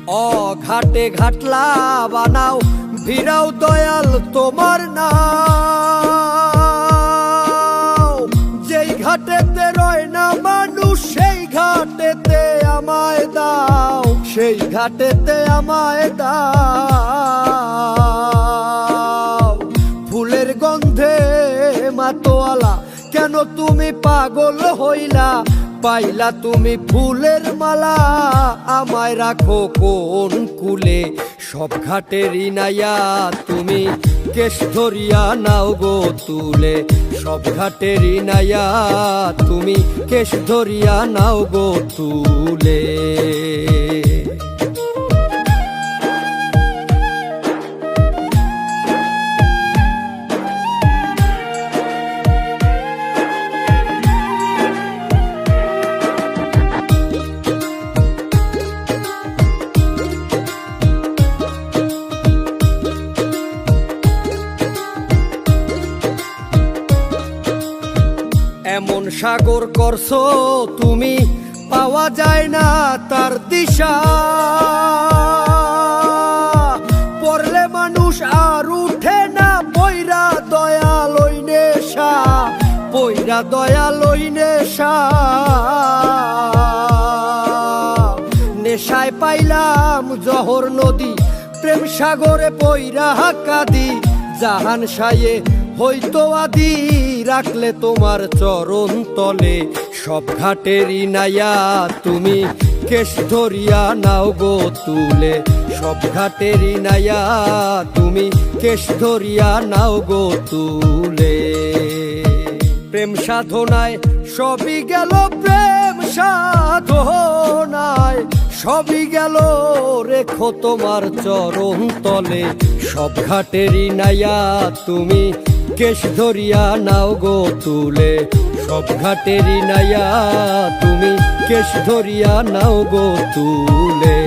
ও ঘাটে ঘাটলা বানাও ভিড়াও দয়াল তোমার নাও। যেই ঘাটেতে রয় না মানুষ সেই ঘাটেতে আমায় দাও, সেই ঘাটেতে আমায় দাও। ফুলের গন্ধে মাতোয়ালা কেন তুমি পাগল হইলা, পাইলা তুমি ফুলের মালা আমায় রাখো কোন কুলে। সব ঘাটেরই নাইয়া তুমি কেশ ধরিয়া নাও গো তুলে, সব ঘাটেরই নাইয়া তুমি কেশ ধরিয়া নাও গো তুলে। এমন সাগর করছো তুমি পাওয়া যায় না তার দিশা, পড়লে মানুষ আর উঠে না পয়রা দয়াল ওই নেশা, পয়রা দয়াল ওই নেশা। নেশায় পাইলাম জহর নদী প্রেম সাগরে পয়রা কাঁদি, জাহান সায়ে হইতো আদি রাখলে তোমার চরণ তলে। সব ঘাটেরই নাইয়া তুমি কেশ ধরিয়া নাও গো তুলে, সব ঘাটেরই নাইয়া তুমি কেশ ধরিয়া নাও গো তুলে। প্রেম সাধনায় সবই গেল, প্রেম সাধনায় সবই গেল রেখো তোমার চরণ তলে। সব ঘাটেরই নাইয়া তুমি কেশ ধরিয়া নাও গো তুলে, সব ঘাটেরই নাইয়া তুমি কেশ ধরিয়া নাও গো তুলে।